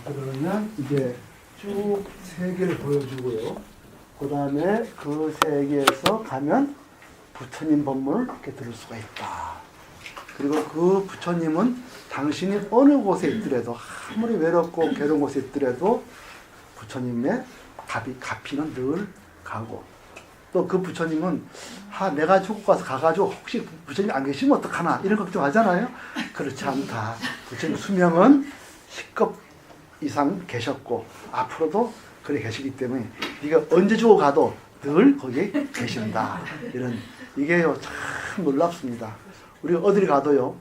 그러면 이제 쭉 세 개를 보여주고요. 그 다음에 그 세 개에서 가면 부처님 법문을 이렇게 들을 수가 있다. 그리고 그 부처님은 당신이 어느 곳에 있더라도 아무리 외롭고 괴로운 곳에 있더라도 부처님의 가피는 늘 가고, 또 그 부처님은 내가 죽고 가가지고 혹시 부처님 안 계시면 어떡하나 이런 걱정하잖아요. 그렇지 않다. 부처님 수명은 10급 이상 계셨고 앞으로도 그래 계시기 때문에 네가 언제 죽어가도 늘 거기에 계신다. 이런, 이게요 참 놀랍습니다. 우리 어딜 가도요,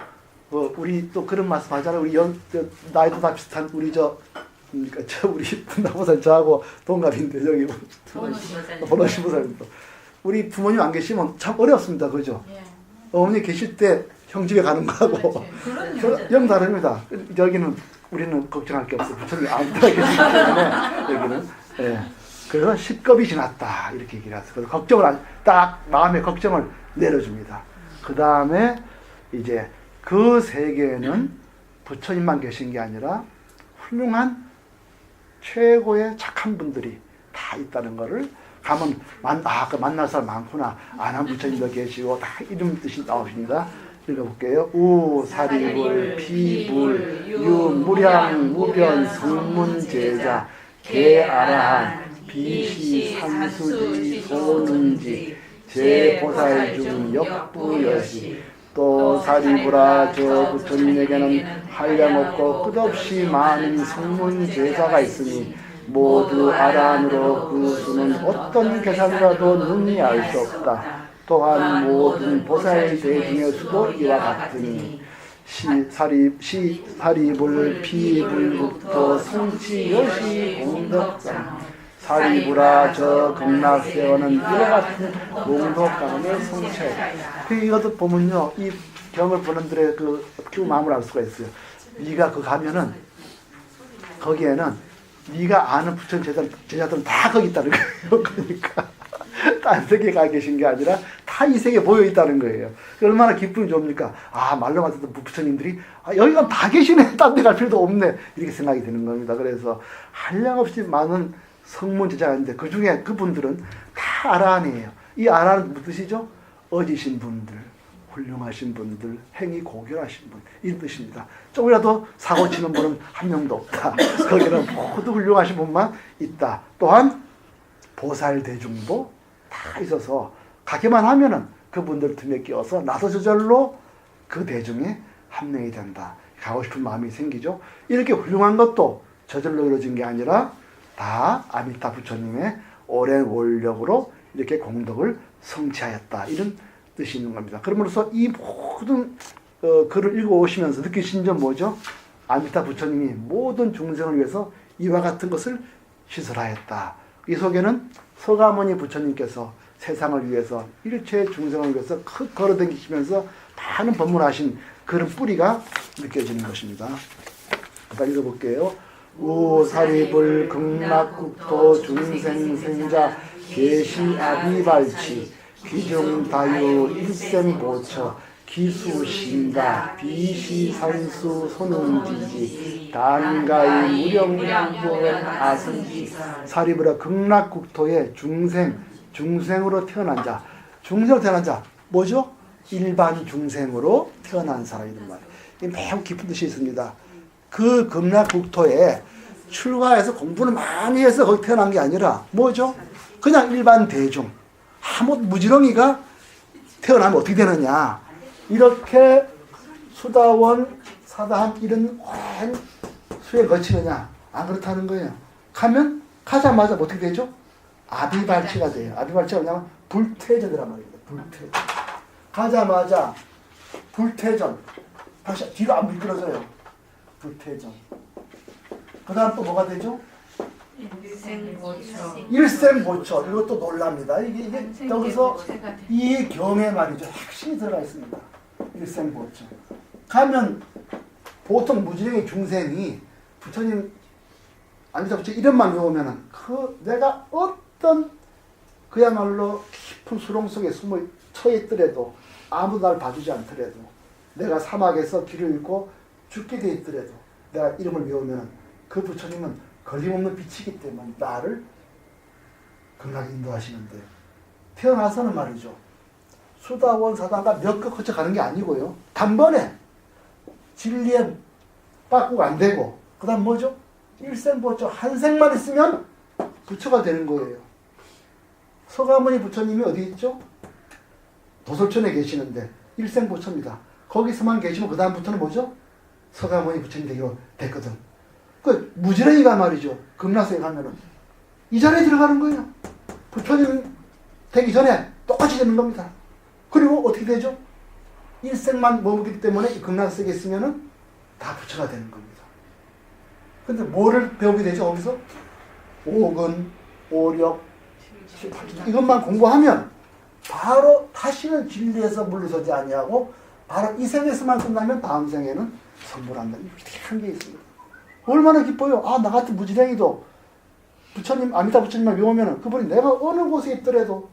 우리 또 그런 말씀 하잖아요. 우리 나이도 다 비슷한 우리 우리 나보다 저하고 동갑인데 저기 번호 15살입니다. 우리 부모님 안 계시면 참 어렵습니다. 그죠? 예. 어머니 계실 때 형 집에 가는 거하고 영 다릅니다. 여기는 우리는 걱정할 게 없어요. 부처님이 아무나 계시기 때문에 여기는. 예. 그래서 10급이 지났다 이렇게 얘기를 하세요. 그래서 걱정을 딱 마음의 걱정을 내려줍니다. 그 다음에 이제 그 세계에는 부처님만 계신 게 아니라 훌륭한 최고의 착한 분들이 다 있다는 것을 가면 만날 사람 많구나. 안한 부처님도 계시고 다 이름 뜻이 나오십니다. 읽어볼게요. 우사리불 비불 유무량 무변 성문제자 개아라한 비시 산수지 소능지 제보살 중 역부여시 또 사리부라 저 부처님에게는 한량없고 끝없이 많은 성문 제자가 있으니 모두 아란으로 그 수는 어떤 계산이라도 능히 알 수 없다. 또한 모든 보살 대중의 수도 이와 같으니 사리불 비불부터 성치 여시 공덕상 사리부라 저 극락세원은 이와 같은 공덕감을 성취해. 이것도 보면요, 이 경을 보는들의 그 마음을 알 수가 있어요. 네가 가면은 거기에는 네가 아는 부처님 제자들은 다 거기 있다는 거예요. 그러니까 딴 세계에 가 계신 게 아니라 다 이 세계에 모여 있다는 거예요. 얼마나 기쁨이 좋습니까? 말로만 듣던 부처님들이 여기가 다 계시네. 딴 데 갈 필요도 없네. 이렇게 생각이 드는 겁니다. 그래서 한량없이 많은 성문 제자인데 그 중에 그분들은 다 아라한이에요. 이 아라한은 무슨 뜻이죠? 어지신 분들, 훌륭하신 분들, 행위 고결하신 분, 이런 뜻입니다. 조금이라도 사고 치는 분은 한 명도 없다. 거기는 모두 훌륭하신 분만 있다. 또한 보살 대중도 다 있어서 가기만 하면은 그분들 틈에 끼어서 나도 저절로 그 대중에 한 명이 된다. 가고 싶은 마음이 생기죠. 이렇게 훌륭한 것도 저절로 이루어진 게 아니라 다 아미타 부처님의 오랜 원력으로 이렇게 공덕을 성취하였다. 이런 뜻이 있는 겁니다. 그러므로서 이 모든 글을 읽어오시면서 느끼신 점 뭐죠? 아미타 부처님이 모든 중생을 위해서 이와 같은 것을 시설하였다. 이 속에는 서가모니 부처님께서 세상을 위해서 일체 중생을 위해서 걸어다니시면서 많은 법문하신 그런 뿌리가 느껴지는 것입니다. 다 읽어볼게요. 우사리불 극락국토 중생생자 계시아비발치 귀중다유 일생보처 기수신가 비시산수 손흥지지 단가의 무령무원 아승지. 사리부라 극락국토의 중생으로 태어난 자. 중생으로 태어난 자 뭐죠? 일반 중생으로 태어난 사람이란 말이에요. 이 매우 깊은 뜻이 있습니다. 그 극락국토에 출가해서 공부를 많이 해서 거기 태어난 게 아니라 뭐죠? 그냥 일반 대중, 아무 무지렁이가 태어나면 어떻게 되느냐? 이렇게 수다원, 사다함 이런 오랜 수에 거치느냐? 안 그렇다는 거예요. 가자마자 어떻게 되죠? 아비발치가 돼요. 아비발치가 뭐냐면 불퇴전이란 말입니다. 불퇴전. 가자마자 불퇴전. 다시 뒤로 안 미끄러져요. 불퇴전. 그 다음 또 뭐가 되죠? 일생보처. 이것도 놀랍니다. 이게 여기서 이 경에 말이죠. 핵심이 들어가 있습니다. 일생보처. 가면 보통 무지랭이 중생이 부처님 아미타 부처 이름만 외우면은 내가 어떤 그야말로 깊은 수렁 속에 처해 있더라도 아무도 날 봐주지 않더라도 내가 사막에서 길을 잃고 죽게 돼 있더라도 내가 이름을 외우면 그 부처님은 걸림없는 빛이기 때문에 나를 극락에 인도하시는데, 태어나서는 말이죠, 수다원 사단가 몇 거 거쳐가는 게 아니고요, 단번에 진리에 빠꾸가 안 되고, 그 다음 뭐죠? 일생보초 한 생만 있으면 부처가 되는 거예요. 서가모니 부처님이 어디 있죠? 도솔천에 계시는데 일생보초입니다. 거기서만 계시면 그 다음부터는 뭐죠? 서가모니 부처님 되기로 됐거든. 그 무지랭이가 말이죠, 극락세에 가면은 이 자리에 들어가는 거예요. 부처님 되기 전에 똑같이 되는 겁니다. 그리고 어떻게 되죠? 일생만 머무기 때문에 이 극락세에 있으면은 다 부처가 되는 겁니다. 근데 뭐를 배우게 되죠? 거기서 오근, 오력, 이것만 공부하면 바로 다시는 진리에서 물러서지 아니하고 바로 이 생에서만 끝나면 다음 생에는 선물한다. 이렇게 한 게 있습니다. 얼마나 기뻐요. 아, 나 같은 무지랭이도 부처님, 아미타 부처님만 외우면 그분이 내가 어느 곳에 있더라도,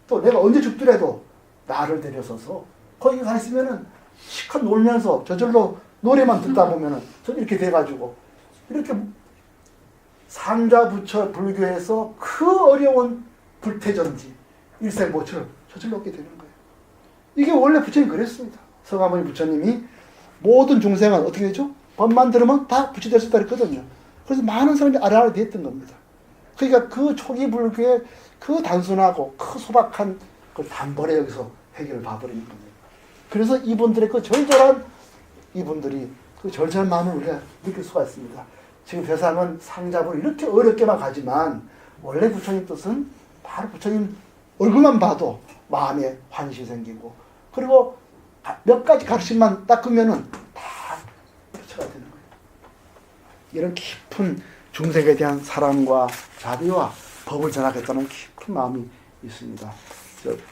또 내가 언제 죽더라도 나를 데려서서 거기 가 있으면은 시컷 놀면서 저절로 노래만 듣다 보면은 저 이렇게 돼가지고 이렇게 상자부처 불교에서 그 어려운 불태전지 일생보초를 저절로 얻게 되는 거예요. 이게 원래 부처님 그랬습니다. 서가모니 부처님이 모든 중생은 어떻게 되죠? 법만 들으면 다 부처 될 수 있다 그랬거든요. 그래서 많은 사람이 아라를 됐던 겁니다. 그러니까 그 초기 불교의 그 단순하고 그 소박한 그 단번에 여기서 해결을 봐버리는 겁니다. 그래서 이분들의 그 절절한, 이분들이 그 절절한 마음을 우리가 느낄 수가 있습니다. 지금 세상은 상자부를 이렇게 어렵게만 가지만 원래 부처님 뜻은 바로 부처님 얼굴만 봐도 마음에 환시 생기고, 그리고 몇 가지 가르침만 닦으면은 다 부처가 되는 거예요. 이런 깊은 중생에 대한 사랑과 자비와 법을 전하겠다는 깊은 마음이 있습니다.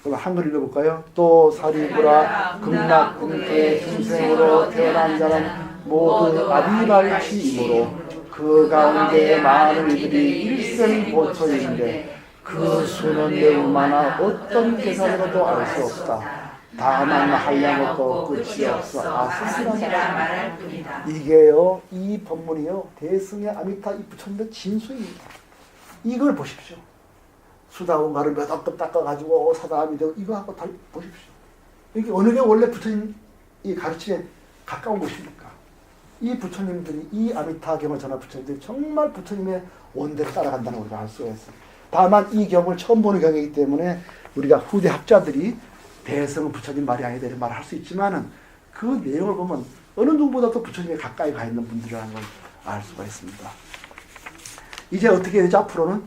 그럼 한글 읽어볼까요? 또 사리부라 극락궁태 중생으로 태어난 자는 모두 아비발치이므로 그 가운데 많은 이들이 일생보초인데 그 수는 매우 많아 어떤 계산으로도 알 수 없다. 다만 한량없고 끝이 없어 아스스라 말할 뿐이다. 이게요, 이 법문이요, 대승의 아미타 이 부처님의 진수입니다. 이걸 보십시오. 수다원가를 몇 억급 닦아가지고 사다함이 되고 이거 하고 다 보십시오. 이게 어느 게 원래 부처님 이 가르침에 가까운 곳입니까? 이 부처님들이, 이 아미타 경을 전한 부처님들이 정말 부처님의 원대를 따라간다는 걸 우리가 알 수가 있어요. 다만 이 경을 처음 보는 경이기 때문에 우리가 후대 학자들이 대성은 부처님 말이 아니다 이런 말을 할 수 있지만은 그 내용을 보면 어느 누구보다도 부처님에 가까이 가 있는 분들이라는 걸 알 수가 있습니다. 이제 어떻게 되죠? 앞으로는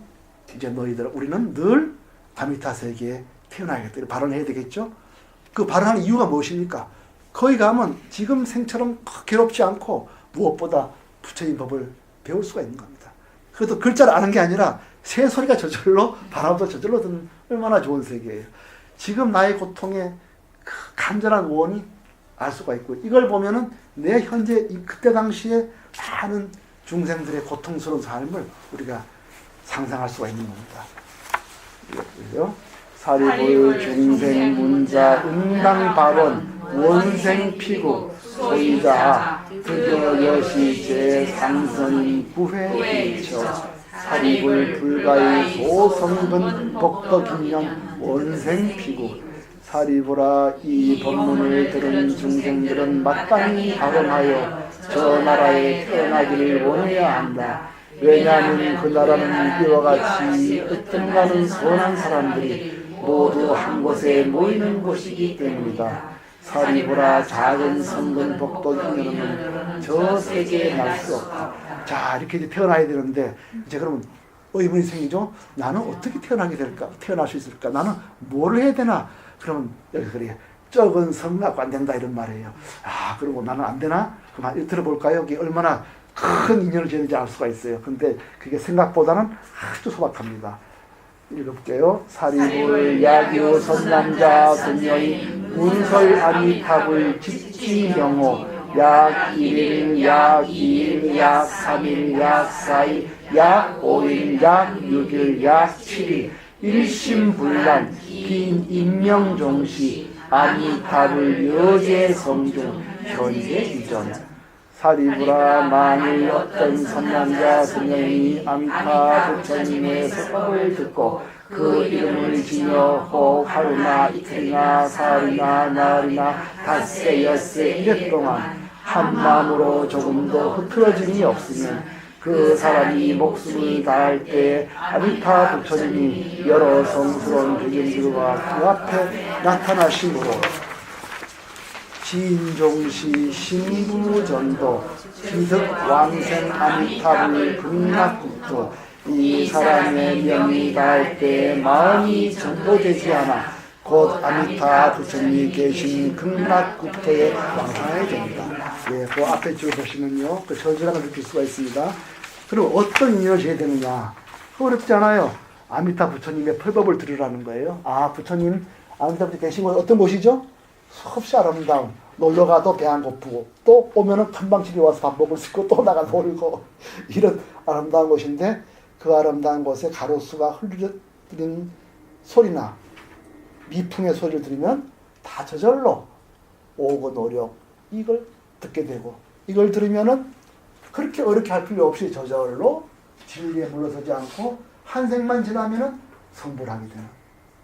이제 너희들, 우리는 늘 아미타 세계에 태어나야겠다 이렇게 발언해야 되겠죠? 그 발언하는 이유가 무엇입니까? 거기 가면 지금 생처럼 괴롭지 않고 무엇보다 부처님 법을 배울 수가 있는 겁니다. 그것도 글자를 아는 게 아니라 새소리가 저절로, 바람도 저절로 드는 얼마나 좋은 세계예요. 지금 나의 고통의 그 간절한 원이 알 수가 있고, 이걸 보면은 내 현재 그때 당시에 많은 중생들의 고통스러운 삶을 우리가 상상할 수가 있는 겁니다. 이거요. 사리불 중생 문자 응당 발원 원생 피구 소이자 득여 여시 제상선인 부회 일처 사리불 불가의 소성근 복덕인년 원생 피구. 사리불아, 이 법문을 들은 중생들은 마땅히 발언하여 저 나라에 태어나기를 원해야 한다. 왜냐하면 그 나라는 이와 같이 어떤가는 선한 사람들이 모두 한 곳에 모이는 곳이기 때문이다. 사리불아, 작은 성근 복덕인년은 저 세계에 날 수 없다. 자, 이렇게 이제 태어나야 되는데 이제 그러면 의문이 생기죠. 나는 어떻게 태어나게 될까? 태어날 수 있을까? 나는 뭘 해야 되나? 그러면 여기 그래, 적은 성 갖고 안 된다 이런 말이에요. 아, 그러고 나는 안 되나? 그럼 들어볼까요? 여기 얼마나 큰 인연을 지는지 알 수가 있어요. 근데 그게 생각보다는 아주 소박합니다. 읽어볼게요. 사리불 야기오 선남자 선녀인 운설 아미탑을 집진경호 약 1일, 약 2일, 약 3일, 약 4일, 약 5일, 약 6일, 약 7일 일심불란 빈 인명종시 아미탑을 여제 성중 현재 이전 사리부라 만일 어떤 선남자 선녀인이 아미타 부처님의 설법을 듣고 그 이름을 지며 혹 하루나 이틀이나 사흘이나 나흘이나 닷새 엿새 이래 동안 한 마음으로 조금도 흐트러짐이 없으면 그 사람이 목숨을 다할 때 아미타 부처님이 여러 성스러운 배경들과 그 앞에 나타나심으로 진종시 신부전도 기득 왕생 아미타불 극락국토 이 사람의 명이 닿을 때 마음이 전도되지 않아 곧 아미타 부처님이 계신 극락국토에 왕하게 됩니다. 예, 그 앞에 쭉 보시면요, 그 전설함을 느낄 수가 있습니다. 그럼 어떤 인연을 지어야 되느냐? 어렵지 않아요. 아미타 부처님의 펄법을 들으라는 거예요. 아, 부처님, 아미타 부처님 계신 곳 어떤 곳이죠? 수없이 아름다운, 놀러가도 배 안 고프고, 또 오면은 금방집에 와서 밥 먹을 수 있고, 또 나가 놀고, 이런 아름다운 곳인데, 그 아름다운 곳에 가로수가 흘러드리는 소리나, 미풍의 소리를 들으면 다 저절로 오고 노력, 이걸 듣게 되고, 이걸 들으면은 그렇게 어렵게 할 필요 없이 저절로 진리에 물러서지 않고, 한 생만 지나면은 성불하게 되는.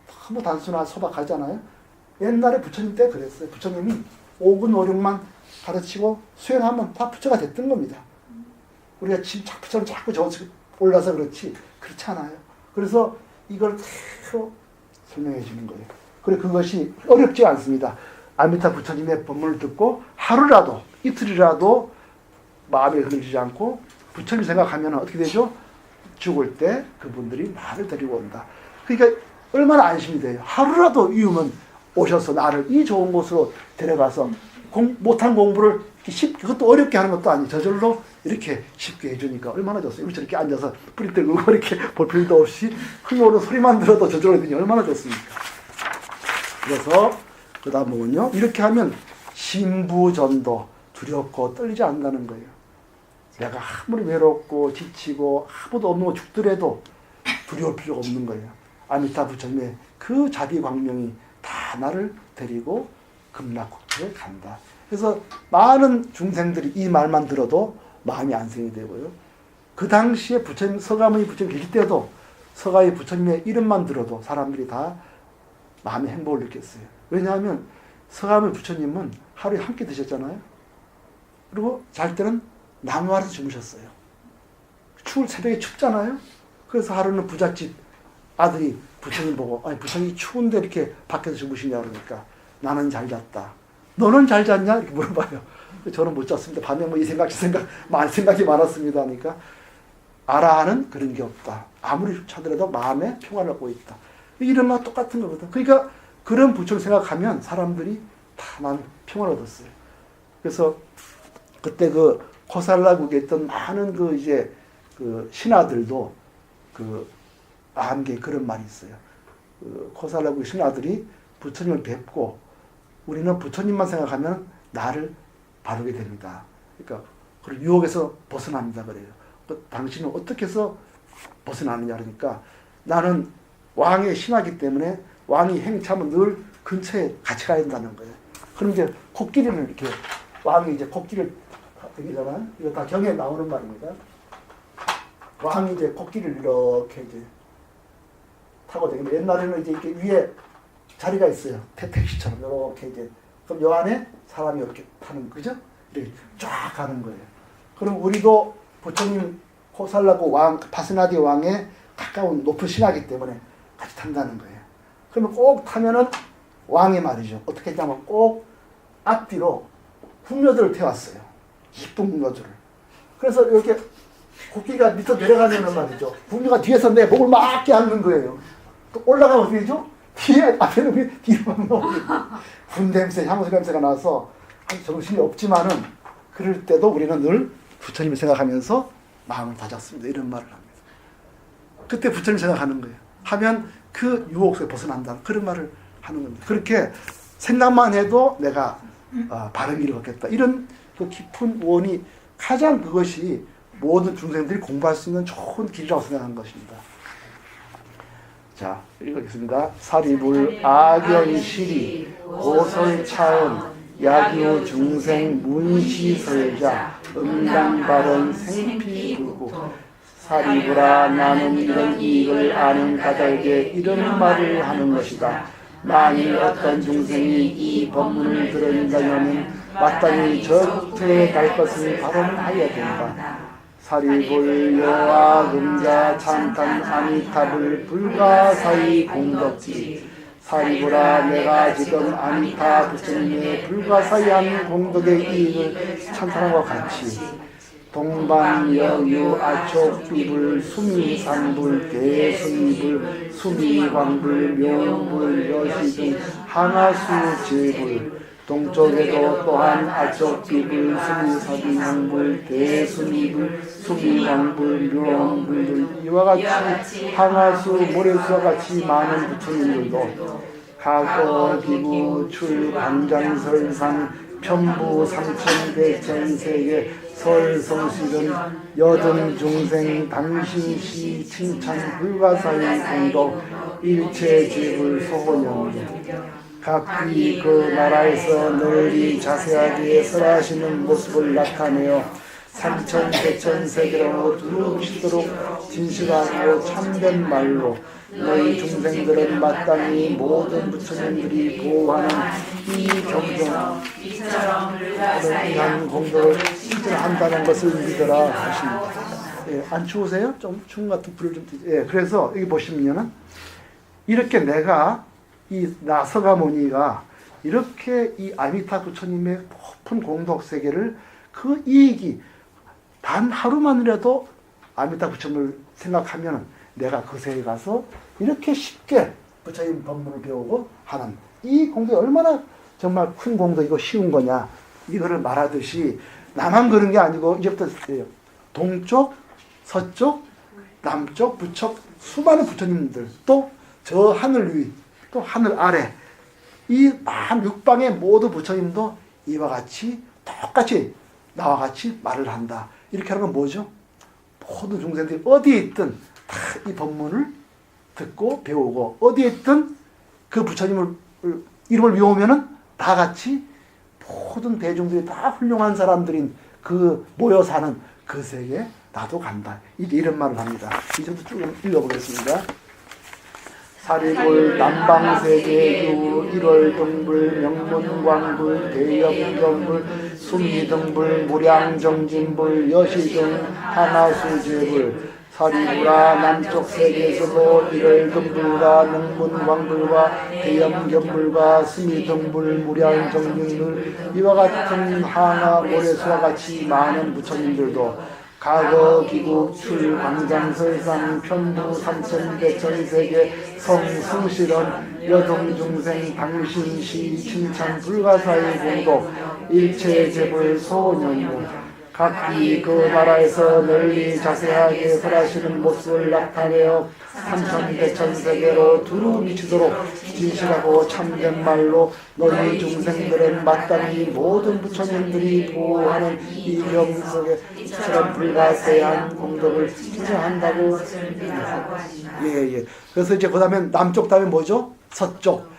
너무 단순한 소박하잖아요. 옛날에 부처님 때 그랬어요. 부처님이 오근오륙만 가르치고 수행하면 다 부처가 됐던 겁니다. 우리가 지금 부처는 자꾸 저 올라서 그렇지 그렇지 않아요. 그래서 이걸 계속 설명해 주는 거예요. 그리고 그것이 어렵지 않습니다. 아미타 부처님의 법문을 듣고 하루라도 이틀이라도 마음에 흔들리지 않고 부처님 생각하면 어떻게 되죠? 죽을 때 그분들이 나를 데리고 온다. 그러니까 얼마나 안심이 돼요. 하루라도 이으면 오셔서 나를 이 좋은 곳으로 데려가서 못한 공부를 쉽게, 그것도 어렵게 하는 것도 아니고 저절로 이렇게 쉽게 해주니까 얼마나 좋습니까? 우리 저렇게 앉아서 뿌리 들고 이렇게 볼 필요도 없이 흥얼은 소리만 들어도 저절로 되니 얼마나 좋습니까? 그래서 그 다음 뭐군요? 이렇게 하면 신부전도 두렵고 떨리지 않는다는 거예요. 내가 아무리 외롭고 지치고 아무도 없는 거 죽더라도 두려울 필요가 없는 거예요. 아미타 부처님의 그 자비광명이 다 나를 데리고 극락국토에 간다. 그래서 많은 중생들이 이 말만 들어도 마음이 안생이 되고요. 그 당시에 부처님, 서가모니 부처님 계실 때도 서가의 부처님의 이름만 들어도 사람들이 다 마음의 행복을 느꼈어요. 왜냐하면 서가모니 부처님은 하루에 한 끼 드셨잖아요. 그리고 잘 때는 나무 아래서 주무셨어요. 새벽에 춥잖아요. 그래서 하루는 부잣집 아들이 부처님 보고, 아니 부처님이 추운데 이렇게 밖에서 주무시냐 그러니까 나는 잘 잤다. 너는 잘 잤냐? 이렇게 물어봐요. 저는 못 잤습니다. 밤에 뭐 이 생각, 저 생각, 생각이 많았습니다. 하니까 아라하는 그런 게 없다. 아무리 차더라도 마음에 평안을 얻고 있다. 이런 거 똑같은 거거든. 그러니까 그런 부처를 생각하면 사람들이 다 나는 평안을 얻었어요. 그래서 그때 그 코살라국에 있던 많은 그 이제 그 신하들도 그 한게 그런 말이 있어요. 그 코살라국 신하들이 부처님을 뵙고 우리는 부처님만 생각하면 나를 바르게 됩니다. 그러니까 그 유혹에서 벗어납니다. 그래요. 그 당신은 어떻게 해서 벗어나느냐 그러니까 나는 왕의 신하기 때문에 왕이 행차하면 늘 근처에 같이 가야 된다는 거예요. 그럼 이제 코끼리는 이렇게 왕이 이제 코끼리를 되잖아요. 이거 다 경에 나오는 말입니다. 왕이 이제 코끼리를 이렇게 이제 타고 다니면 옛날에는 이제 이렇게 위에 자리가 있어요. 택시처럼 이렇게 이제 그럼 요 안에 사람이 이렇게 타는 그죠? 이렇게 쫙 가는 거예요. 그럼 우리도 부처님 코살라고 왕 파스나디 왕의 가까운 높은 신하기 때문에 같이 탄다는 거예요. 그러면 꼭 타면은 왕의 말이죠. 어떻게 했냐면 꼭 앞뒤로 궁녀들을 태웠어요. 이쁜 궁녀들을. 그래서 이렇게 코끼리가 밑으로 내려가면은 말이죠. 궁녀가 뒤에서 내 목을 막 껴안는 거예요. 또 올라가면 어떻게 되죠? 뒤에, 앞에는 뒤로 막 군 냄새, 향수 냄새가 나서 정신이 없지만은 그럴 때도 우리는 늘 부처님을 생각하면서 마음을 다잡습니다. 이런 말을 합니다. 그때 부처님 생각하는 거예요. 하면 그 유혹에서 벗어난다. 그런 말을 하는 겁니다. 그렇게 생각만 해도 내가 바른 길을 걷겠다. 이런 그 깊은 원이 가장 그것이 모든 중생들이 공부할 수 있는 좋은 길이라고 생각하는 것입니다. 자, 읽겠습니다. 사리불 악연실이 고설차은 야규 중생 문시설자 응당발언 생피구구 사리부라 나는 이런 이익을 아는 가다에게 이런 말을 하는 것이다. 만일 어떤 중생이 이 법문을 들은다면 마땅히 저태에 갈 것을 발언하여야 된다. 사리불 여와 금자 찬탄 아미타불 불가사의 공덕지 사리불아 내가 지금 아미타 부처님의 불가사의한 공덕의 이익을 찬탄함과 같이 동방여유 아촉비불 수미산불 대승불 수미광불 묘불 여시 등 하나수 제불 동쪽에도 또한 아촉비불 수미사비향불 대승불 수미광불 묘불 등 이와 같이 하나수 모래수와 같이 많은 부처님들도 가거 기부 출 광장설상 편부 삼천 대천 세계 설성실은 여든 중생 당신시 칭찬 불가사의 공덕 일체 제불 소원영 각기 그 나라에서 널리 자세하게 설하시는 모습을 나타내어 삼천 대천 세계로 두루치도록 진실하고 참된 말로 너희 중생들은 마땅히 모든 부처님들이 보호하는 이 경전 이한 공덕을 실천한다는 것을 믿어라 하십니다. 예, 안 추우세요? 좀 추운 것 같은 불을 좀 예, 그래서 여기 보시면은 이렇게 내가 이 나서가모니가 이렇게 이 아미타 부처님의 높은 공덕 세계를 그 이익이 단 하루만이라도 아미타 부처님을 생각하면 내가 그 세에 가서 이렇게 쉽게 부처님 법문을 배우고 하는 이 공덕이 얼마나 정말 큰 공덕이고 쉬운 거냐 이거를 말하듯이 나만 그런 게 아니고 이제부터 동쪽, 서쪽, 남쪽, 북쪽 수많은 부처님들 또 저 하늘 위 또 하늘 아래 이 만 육방의 모든 부처님도 이와 같이 똑같이 나와 같이 말을 한다. 이렇게 하는 건 뭐죠? 모든 중생들이 어디에 있든 다 이 법문을 듣고 배우고 어디에 있든 그 부처님을 이름을 외우면은 다 같이 모든 대중들이 다 훌륭한 사람들인 그 모여 사는 그 세계에 나도 간다. 이런 말을 합니다. 이 정도 쭉 읽어보겠습니다. 사리불 남방세계 유 1월 등불 명문광불 대염경불 수미등불 무량정진불 여시등 하나수제불 사리불아 남쪽 세계에서도 1월 등불과 명문광불과 대염경불과 수미등불 무량정진불 이와 같은 하나 모래수와 같이 많은 부처님들도 가거 기국 출 광장설상 편부 삼천 대천 세계 성승실은 여동 중생 당신시 칭찬 불가사의 공덕 일체 제불 소년무 각기 그 나라에서 널리 자세하게 설하시는 모습을 나타내어 삼천 대천 세계로 두루 미치도록 진실하고 참된 말로 너희 중생들은 마땅히 모든 부처님들이 보호하는 이 영속에 이처럼 불가세한 공덕을 신청한다고. 예. 그래서 이제 그 다음에 남쪽 다음에 뭐죠? 서쪽.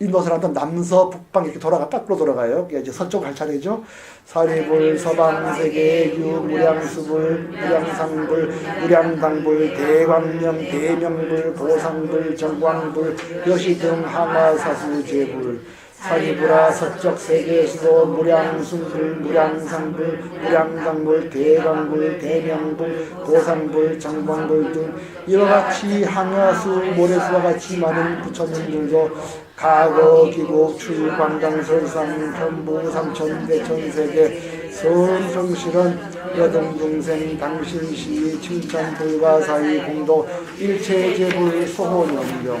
인도서를 한다면 남서 북방 이렇게 거꾸로 돌아가요. 이제 서쪽 갈 차례죠. 사리불 서방세계 유 무량수불 무량상불 무량당불 대광명 대명불 보상불 정광불 여시 등 하마사수제불 사리불아 서쪽 세계에서도 무량순불 무량상불 무량당불 대광불 대명불 보상불 정광불 등 이와 같이 항야수 모래수와 같이 많은 부처님들도 가거 기국 출광장설상 편부 삼천 대천 세계 성성실은 여동중생 당신시 칭찬 불가사의 공도 일체제불 소호연경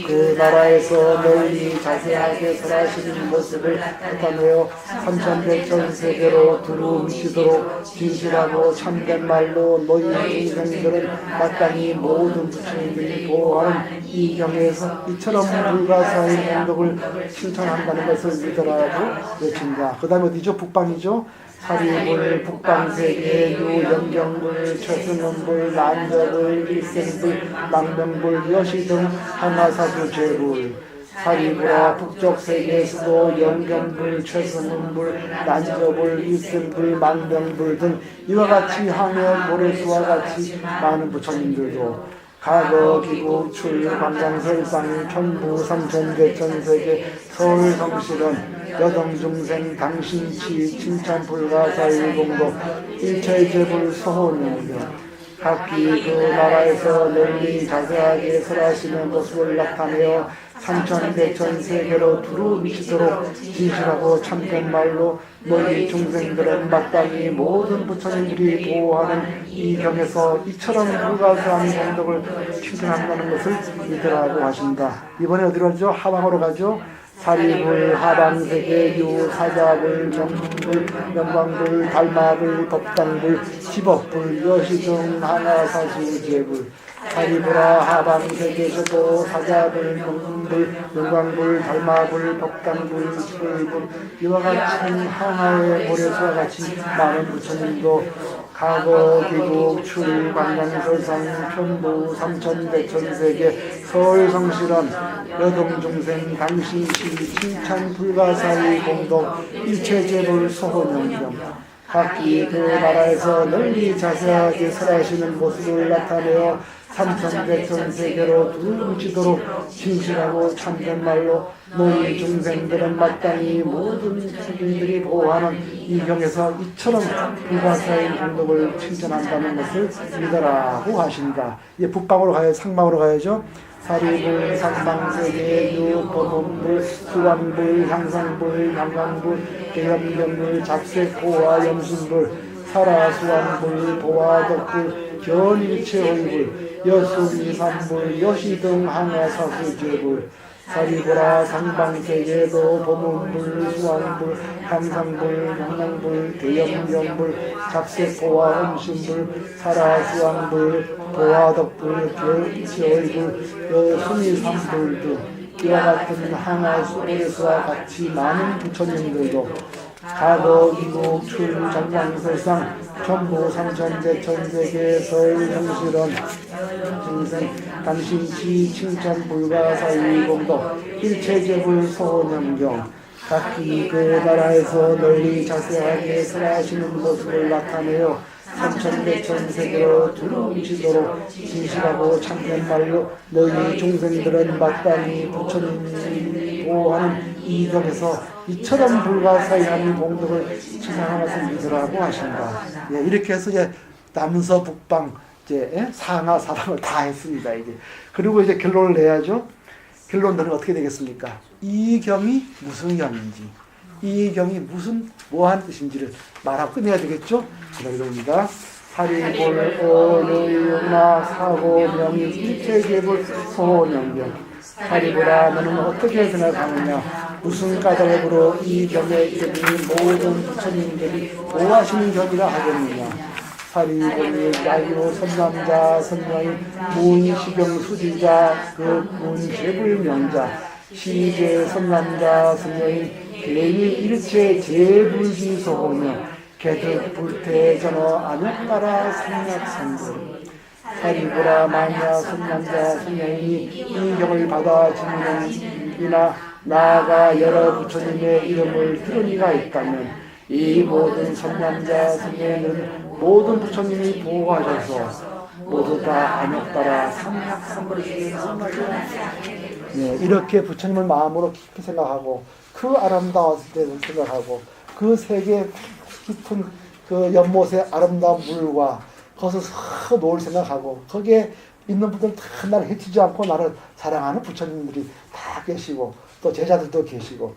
그 나라에서 널리 자세하게 설하시는 모습을 나타내어 삼천대천 세계로 두루미치도록 진실하고 참된 말로 너희 중생들은 마땅히 모든 부처님들이 보호하는 이 경에서 이처럼 불가사의 공덕을 칭찬한다는 것을 믿으라고 외친다. 그 다음에 어디죠? 북방이죠? 사리불 북방세계 유연경불 최승원불 난저불 일생불 망명불 여시 등 하나사수 제불 사리부라 북쪽 세계에서도 영경불, 최선운불, 난저불, 일생불, 망병불 등 이와 같이 하며 모래수와 같이 많은 부처님들도 가거, 기국, 출, 광장설상, 천부, 삼천, 대천, 세계, 서울, 성실은 여동중생, 당신치, 칭찬, 불가사일공도, 일체제불, 서호명경 각기 그 나라에서 널리 자세하게 설하시는 모습을 나타내어 삼천, 대천, 세계로 두루 미치도록 진실하고 참된 말로 너희 중생들은 마땅히 모든 부처님들이 보호하는 이 경에서 이처럼 불가사한 공덕을 칭찬한다는 것을 믿으라고 하신다. 이번에 어디로 가죠? 하방으로 가죠? 사리불, 하방세계, 유, 사자불, 정불, 영광불, 달마불, 법당불, 집업불, 여시등, 하나사수제불 사리불아 하방세계에서도 사자불, 정불, 영광불, 달마불, 법당불, 집불불 이와 같은 하나의 모래수와 같이 많은 부처님도 가거, 기국, 출, 관광설상, 편부, 삼천, 대천, 세계, 서울, 성실원, 여동중생, 당신시, 칭찬, 불가사의 공덕, 일체제불, 소호명경 각기 그 나라에서 널리 자세하게 설하시는 모습을 나타내어 삼천, 대천, 세계로 두루뭉치도록 진실하고 참된 말로 너희 중생들은 마땅히 모든 주민들이 보호하는 이 경에서 이처럼 불가사의 공덕을 칭찬한다는 것을 믿으라고 하신다. 이제 북방으로 가야 상방으로 가야죠. 사리불, 상방세계, 유, 법원불, 수왕불, 향상불, 향강불, 대염경불, 잡색, 보화, 염신불, 사라수왕불, 보화덕불, 견일체의불, 여수미삼불, 여시등 항아사수제불 사리불아 상방세계도 법문불, 수왕불, 향상불, 향랑불, 대염경불, 잡색보화, 음신불, 사라수왕불, 보화덕불, 견일체의불, 여수미삼불 등 이와 같은 항아수에서와 같이 많은 부처님들도 가거, 기국, 출, 정광설상, 천부, 삼천, 대천, 세계, 서울, 성실원, 중생, 당신치, 칭찬, 불가사의 공덕, 일체제불, 소원영경 각기 그 나라에서 널리 자세하게 설하시는 모습을 나타내어 삼천, 대천, 세계로 두루뭉치도록 진실하고 참된 말로 너희 중생들은 마땅히 부처님이 보호하는 이 경에서 이처럼 불가사의한 공덕을 칭찬하는 것을 믿으라고 하신다. 예, 이렇게 해서 이제 남서 북방 이제 상하 사방을 다 했습니다. 이제 그리고 이제 결론을 내야죠. 결론은 어떻게 되겠습니까? 이 경이 무슨 경인지, 이 경이 무슨 뭐한 뜻인지를 말하고 끝내야 되겠죠. 그러니다 사리불, 어르유나 사고, 명이, 일체계불, 소원영경 사리불아 너는 어떻게 생각하느냐? 무슨 까닭으로 이 경에 이르니 모든 부처님들이 보호하시는 경이라 하겠느냐? 사리불, 야유, 선남자, 선녀인, 문시경, 수지자, 그 문제불명자, 시제, 선남자, 선녀인, 개인, 일체, 제불지소호며 개득, 불태, 전어, 안역가라, 상약상불 사리불아 만야 선남자 선녀인이 이 경을 받아 지니는이나 나아가 여러 부처님의 이름을 들은 이가 있다면 이 모든 선남자 선녀인은 모든 부처님이 보호하셔서 모두 다 안역가라 상약상불이시는 네, 이렇게 부처님을 마음으로 깊이 생각하고 그 아름다웠을 때 생각하고 그 세계 깊은 그 연못의 아름다운 물과 거기서 놓을 생각하고 거기에 있는 분들 다 나를 해치지 않고 나를 사랑하는 부처님들이 다 계시고 또 제자들도 계시고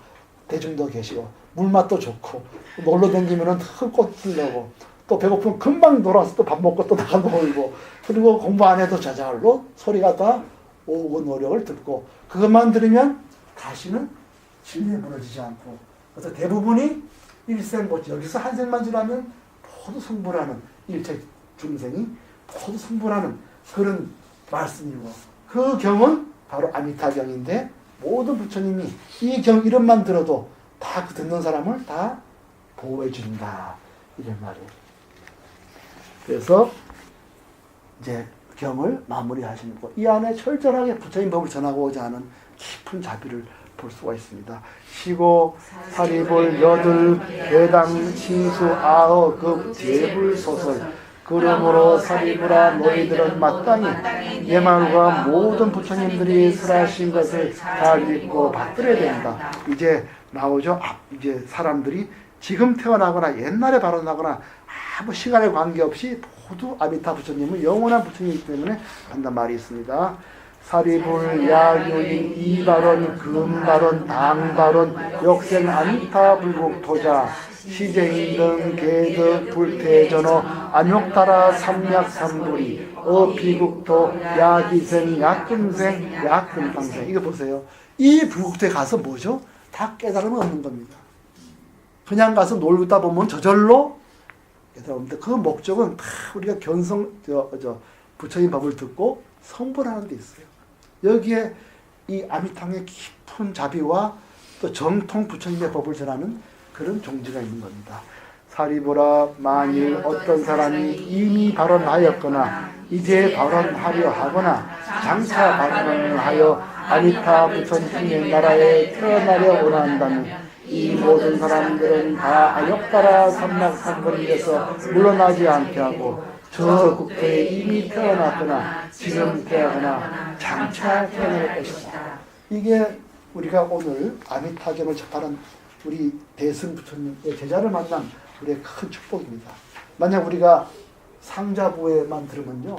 대중도 계시고 물맛도 좋고 놀러 다니면은 흙꽃 들려고 또 배고프면 금방 놀아서 또 밥 먹고 또 나가 놀고 그리고 공부 안 해도 저절로 소리가 다 오고 노력을 듣고 그것만 들으면 다시는 진리에 무너지지 않고 그래서 대부분이 일생고치 여기서 한 생만 지나면 모두 성불하는 일체 중생이 모두 성불하는 그런 말씀이고 그 경은 바로 아미타경인데 모든 부처님이 이 경 이름만 들어도 다 그 듣는 사람을 다 보호해 준다 이런 말이에요. 그래서 이제 경을 마무리하시는 것. 이 안에 철저하게 부처님 법을 전하고자 하는 깊은 자비를 볼 수가 있습니다. 시고 사리불 여들 괴당 신수 아어 급 제불 소설 그러므로 사리불아 너희들은 마땅히 내 말과 모든 부처님들이 설하신 것을 잘 읽고 받들어야 된다. 이제 나오죠. 이제 사람들이 지금 태어나거나 옛날에 발언하거나 아무 시간에 관계없이 모두 아미타 부처님은 영원한 부처님이기 때문에 한단 말이 있습니다. 사리불, 야유인, 이발언, 금발언, 당발언, 역생, 아미타, 불국토자, 시제인 등 계득, 불태전어, 안욕따라, 삼약삼불이, 어비국토, 야기생, 약금생, 약금강생. 이거 보세요. 이 불국토에 가서 뭐죠? 다 깨달음을 얻는 겁니다. 그냥 가서 놀다 보면 저절로 깨달음인데 그 목적은 다 우리가 부처님 법을 듣고 성불하는 데 있어요. 여기에 이 아미탕의 깊은 자비와 또 정통 부처님의 법을 전하는 그런 종지가 있는 겁니다. 사리보라 만일 어떤 사람이 이미 발언하였거나 이제 발언하려 하거나 장차 발언을 하여 아미타 부처님의 나라에 태어나려 원한다면 이 모든 사람들은 다 아역따라 삼락삼번에서 물러나지 않게 하고 저 국토에 이미 태어났거나 지금 태어나거나 장차 태어날 것이다. 이게 우리가 오늘 아미타경을 접하는 우리 대승 부처님의 제자를 만난 우리의 큰 축복입니다. 만약 우리가 상자부에만 들으면요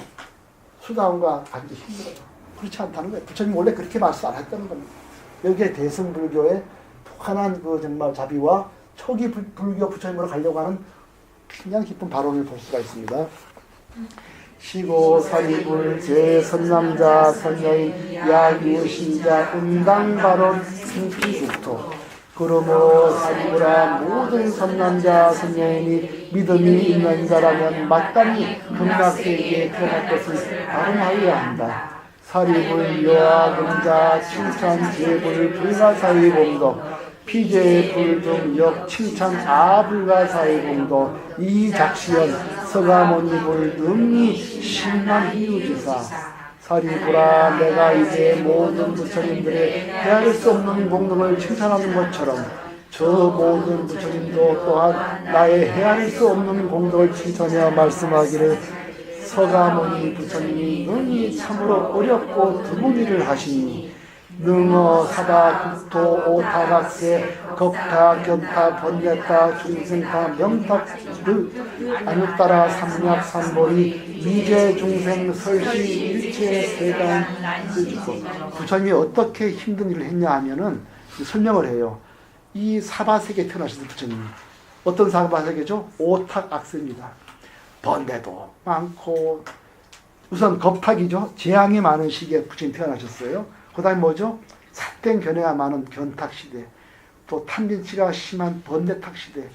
수다원과 가기 힘들어요. 그렇지 않다는 거예요. 부처님 원래 그렇게 말씀 안 했다는 겁니다. 여기에 대승 불교의 독한한 그 정말 자비와 초기 불교 부처님으로 가려고 하는 굉장히 깊은 발언을 볼 수가 있습니다. 시고 사리불 제선남자 선여인 야유신자 운당발언 승피국토 그러므로 사리불아 모든 선남자 선여인이 믿음이 있는 자라면 마땅히 극락세계에 태어날 것을 발언하여야 한다. 사리불 여아금자 칭찬 제불 불가사의 공도 피제 불등 역 칭찬 아불가사의 공도 이작시연 서가모니불 능이 신만 이유지사 사리불아 내가 이제 모든 부처님들의 헤아릴 수 없는 공덕을 칭찬하는 것처럼 저 모든 부처님도 또한 나의 헤아릴 수 없는 공덕을 칭찬하여 말씀하기를 서가모니 부처님이 능히 참으로 어렵고 드문 일을 하시니 능어 사다 국토 오타각세 겁타 견타 번뇌타 중생타 명탁 안욕따라 삼약삼보리 미제 중생 설시 일체 세간 부처님이 어떻게 힘든 일을 했냐 하면은 설명을 해요. 이 사바세계에 태어나신 부처님 어떤 사바세계죠? 오탁악세입니다. 번뇌도 많고 우선 겁탁이죠. 재앙이 많은 시기에 부처님 태어나셨어요. 그 다음에 뭐죠? 삿된 견해가 많은 견탁시대, 또 탐진치가 심한 번뇌탁시대,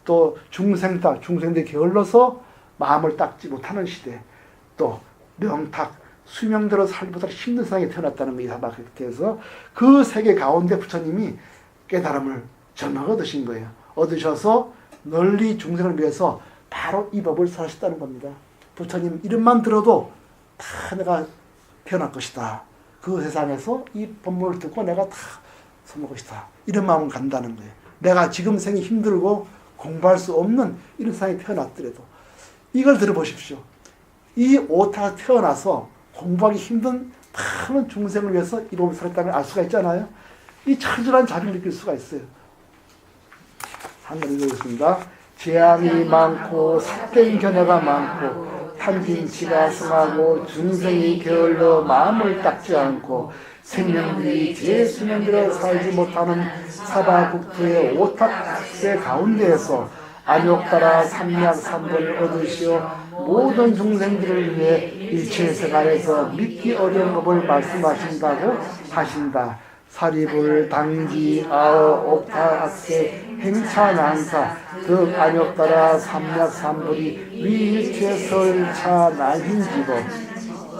또 중생탁, 중생들이 게을러서 마음을 닦지 못하는 시대, 또 명탁, 수명대로 살기보다 힘든 세상에 태어났다는 거, 이 사바세계에서 그 세계 가운데 부처님이 깨달음을 전막 얻으신 거예요. 얻으셔서 널리 중생을 위해서 바로 이 법을 설하셨다는 겁니다. 부처님 이름만 들어도 다 내가 태어날 것이다. 그 세상에서 이 법문을 듣고 내가 다 섬을 것이다. 이런 마음을 간다는 거예요. 내가 지금 생이 힘들고 공부할 수 없는 이런 세상에 태어났더라도 이걸 들어보십시오. 이 오타가 태어나서 공부하기 힘든 많은 중생을 위해서 이 법을 설했다는 걸 알 수가 있잖아요. 이 철저한 자비를 느낄 수가 있어요. 한번 읽어보겠습니다. 재앙이 많고 삿된 견해가 많고 탐진치가 승하고 중생이 게을러 마음을 닦지 않고 생명들이 제 수명대로 살지 못하는 사바국토의 오탁악세 가운데에서 안욕따라 삼약삼번을 얻으시어 모든 중생들을 위해 일체 생활에서 믿기 어려운 법을 말씀하신다고 하신다. 사리불 당지 아어 옥타악세 행차난사 그 안욕따라 삼약삼불이 위일체설차 난hin지도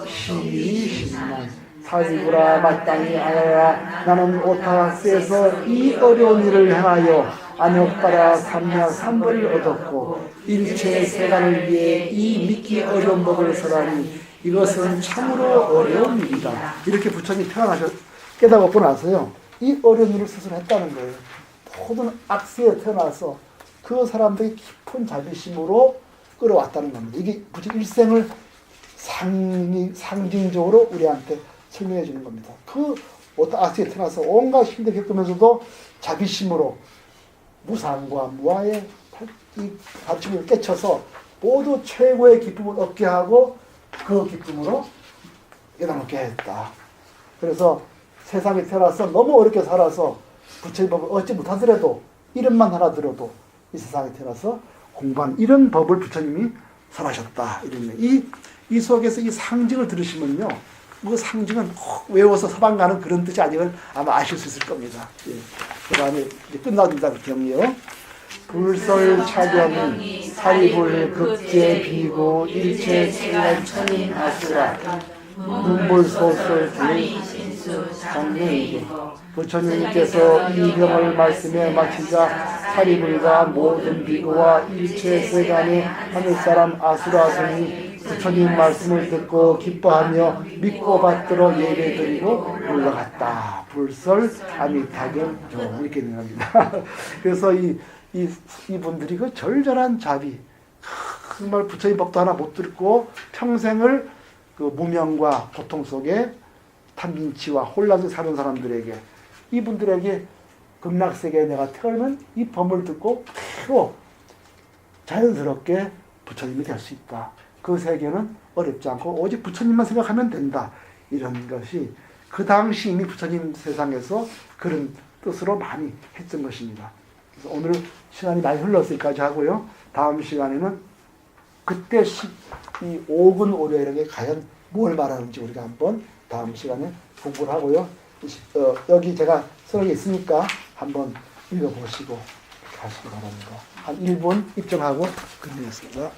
시신난 사리불아 마땅히 알아야 나는 오타악세에서 이 어려운 일을 행하여 안역따라 삼약 삼벌을 얻었고 일체 세간을 위해 이 믿기 어려운 법을 설하니 이것은 참으로 어려운 일이다. 이렇게 부처님이 깨닫고 나서요, 이 어려운 일을 스스로 했다는 거예요. 모든 악세에 태어나서 그 사람들이 깊은 자비심으로 끌어왔다는 겁니다. 이게 부처 일생을 상징적으로 우리한테 설명해 주는 겁니다. 그 어떤 악세에 태어나서 온갖 힘들 겪으면서도 자비심으로 무상과 무아의 이 가르침을 깨쳐서 모두 최고의 기쁨을 얻게 하고 그 기쁨으로 깨닫게 했다. 그래서 세상에 태어나서 너무 어렵게 살아서 부처의 법을 얻지 못하더라도 이름만 하나 들어도 이 세상에 태어나서 공부한 이런 법을 부처님이 설하셨다. 이 속에서 이 상징을 들으시면요, 그 상징은 꼭 외워서 서방 가는 그런 뜻이 아니면 아마 아실 수 있을 겁니다. 예. 그 다음에 끝납니다. 경이요. 불설 차경이 사리불 급제 비고 일체 생활 천인 아수라 눈물 소설 장례이고 부처님께서 이 경을 말씀에 마치자 사리불과 모든 비고와 일체 세간의 하늘사람 아수라성이 부처님 말씀을 듣고 기뻐하며 믿고 받들어 예배드리고 올라갔다. 불설 아미타경 이렇게 되는 겁니다. 그래서 이분들이 그 절절한 자비, 정말 부처님 법도 하나 못 듣고 평생을 그 무명과 고통 속에 탐진치와 혼란 속에 사는 사람들에게, 이분들에게 극락세계에 내가 태어나면 이 법을 듣고 바로 자연스럽게 부처님이 될 수 있다. 그 세계는 어렵지 않고 오직 부처님만 생각하면 된다. 이런 것이 그 당시 이미 부처님 세상에서 그런 뜻으로 많이 했던 것입니다. 그래서 오늘 시간이 많이 흘렀을 여기까지 하고요. 다음 시간에는 그때 이 오근 오려에게 과연 뭘 말하는지 우리가 한번 다음 시간에 공부를 하고요. 여기 제가 써놓은 있으니까 한번 읽어보시고 가시기 바랍니다. 한 1분 입장하고 끝내겠습니다.